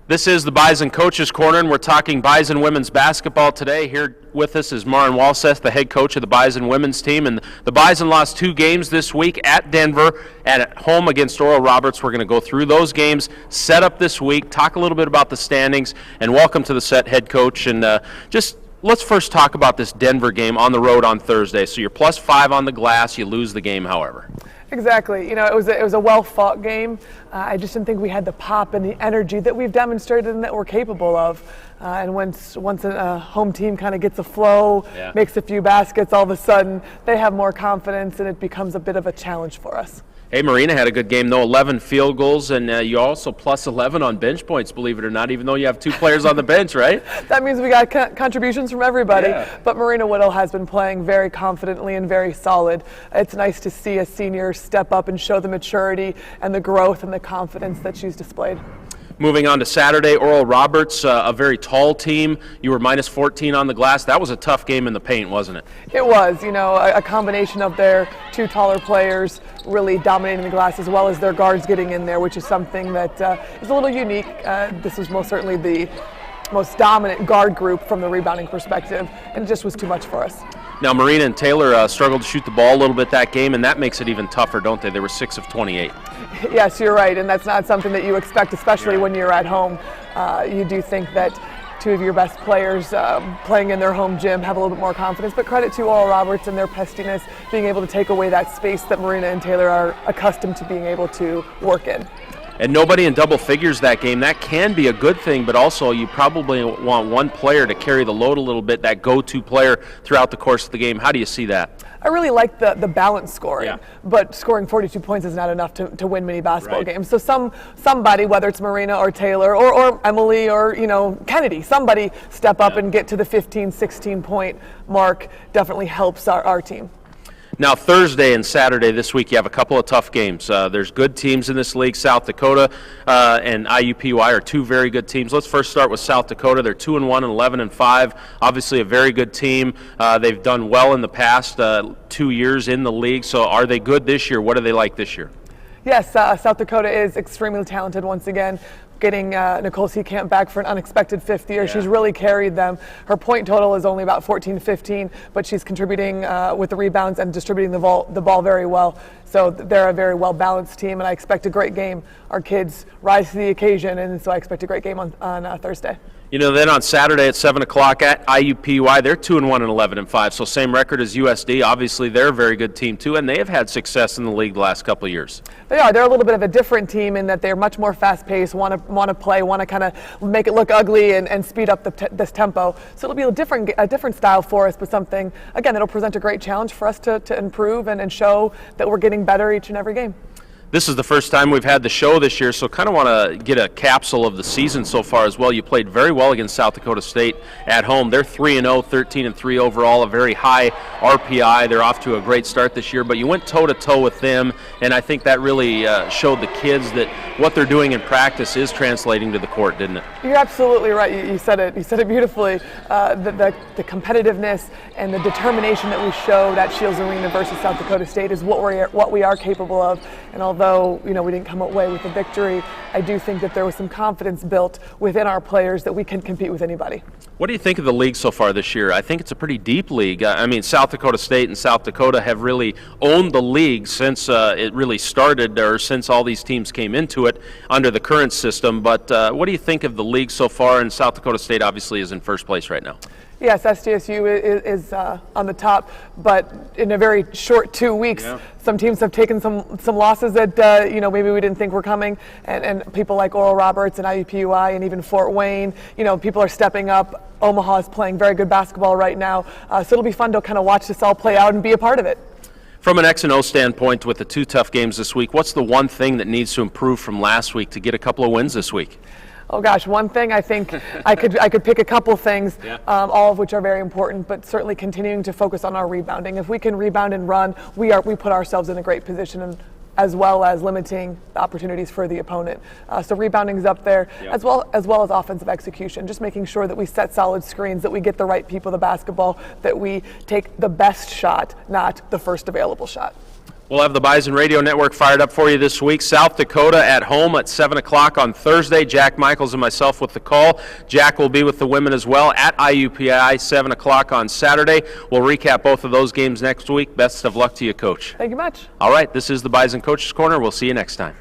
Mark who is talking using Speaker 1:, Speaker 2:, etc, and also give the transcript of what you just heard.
Speaker 1: This is the Bison Coaches Corner, and we're talking Bison women's basketball today. Here with us is Maren Walseth, the head coach of the Bison women's team. And the Bison lost 2 games this week at Denver and at home against Oral Roberts. We're going to go through those games, set up this week, talk a little bit about the standings, and welcome to the set, head coach. And let's first talk about this Denver game on the road on Thursday. So you're +5 on the glass. You lose the game, however.
Speaker 2: Exactly. You know, it was a well-fought game. I just didn't think we had the pop and the energy that we've demonstrated and that we're capable of. And once a home team kind of gets a flow, makes a few baskets, all of a sudden they have more confidence and it becomes a bit of a challenge for us.
Speaker 1: Hey, Marina had a good game, though, 11 field goals, and you also +11 on bench points, believe it or not, even though you have 2 players on the bench, right?
Speaker 2: That means we got contributions from everybody.
Speaker 1: Yeah.
Speaker 2: But Marina Whittle has been playing very confidently and very solid. It's nice to see a senior step up and show the maturity and the growth and the confidence that she's displayed.
Speaker 1: Moving on to Saturday, Oral Roberts, a very tall team. You were -14 on the glass. That was a tough game in the paint, wasn't it?
Speaker 2: It was, you know, a combination of their 2 taller players really dominating the glass as well as their guards getting in there, which is something that is a little unique. This was most certainly the most dominant guard group from the rebounding perspective, and it just was too much for us.
Speaker 1: Now, Marina and Taylor struggled to shoot the ball a little bit that game, and that makes it even tougher, don't they? They were 6 of 28.
Speaker 2: Yes, you're right, and that's not something that you expect, especially when you're at home. You do think that 2 of your best players playing in their home gym have a little bit more confidence, but credit to Oral Roberts and their pestiness, being able to take away that space that Marina and Taylor are accustomed to being able to work in.
Speaker 1: And nobody in double figures that game. That can be a good thing, but also you probably want one player to carry the load a little bit, that go-to player throughout the course of the game. How do you see that?
Speaker 2: I really like the balanced scoring, but scoring 42 points is not enough to win many basketball games. So somebody, whether it's Marina or Taylor or Emily or Kennedy, somebody step up and get to the 15, 16 point mark definitely helps our team.
Speaker 1: Now, Thursday and Saturday this week, you have a couple of tough games. There's good teams in this league. South Dakota and IUPUI are 2 very good teams. Let's first start with South Dakota. They're 2-1 and 11-5. Obviously, a very good team. They've done well in the past 2 years in the league. So, are they good this year? What are they like this year?
Speaker 2: Yes, South Dakota is extremely talented once again. Getting Nicole Seekamp back for an unexpected 5th year. She's really carried them. Her point total is only about 14-15, but she's contributing with the rebounds and distributing the ball very well. So they're a very well-balanced team, and I expect a great game. Our kids rise to the occasion, and so I expect a great game on Thursday. You know,
Speaker 1: then on Saturday at 7 o'clock at IUPUI, they're 2-1 and 11-5, so same record as USD. Obviously, they're a very good team, too, and they have had success in the league the last couple of years.
Speaker 2: They are. They're a little bit of a different team in that they're much more fast-paced, want to play, want to kind of make it look ugly and speed up this tempo. So it'll be a different style for us, but something, again, that'll present a great challenge for us to improve and show that we're getting better each and every game.
Speaker 1: This is the first time we've had the show this year, so kind of want to get a capsule of the season so far as well. You played very well against South Dakota State at home. They're 3-0, 13-3 overall, a very high RPI. They're off to a great start this year, but you went toe-to-toe with them, and I think that really showed the kids that what they're doing in practice is translating to the court, didn't it?
Speaker 2: You're absolutely right. You said it. You said it beautifully. The competitiveness and the determination that we showed at Shields Arena versus South Dakota State is what we are capable of, and although we didn't come away with the victory, I do think that there was some confidence built within our players that we can compete with anybody.
Speaker 1: What do you think of the league so far this year? I think it's a pretty deep league. I mean, South Dakota State and South Dakota have really owned the league since it really started, or since all these teams came into it under the current system. But what do you think of the league so far? And South Dakota State obviously is in first place right now.
Speaker 2: Yes, SDSU is on the top, but in a very short 2 weeks, some teams have taken some losses that maybe we didn't think were coming, and people like Oral Roberts and IUPUI and even Fort Wayne, people are stepping up. Omaha is playing very good basketball right now, so it'll be fun to kind of watch this all play out and be a part of it.
Speaker 1: From an X&O standpoint, with the 2 tough games this week, what's the one thing that needs to improve from last week to get a couple of wins this week?
Speaker 2: Oh gosh, one thing I think I could pick a couple things, all of which are very important, but certainly continuing to focus on our rebounding. If we can rebound and run, we put ourselves in a great position, and as well as limiting the opportunities for the opponent. So rebounding is up there, as well as offensive execution, just making sure that we set solid screens, that we get the right people the basketball, that we take the best shot, not the first available shot.
Speaker 1: We'll have the Bison Radio Network fired up for you this week. South Dakota at home at 7 o'clock on Thursday. Jack Michaels and myself with the call. Jack will be with the women as well at IUPUI, 7 o'clock on Saturday. We'll recap both of those games next week. Best of luck to you, Coach.
Speaker 2: Thank you much.
Speaker 1: All right, this is the Bison Coaches Corner. We'll see you next time.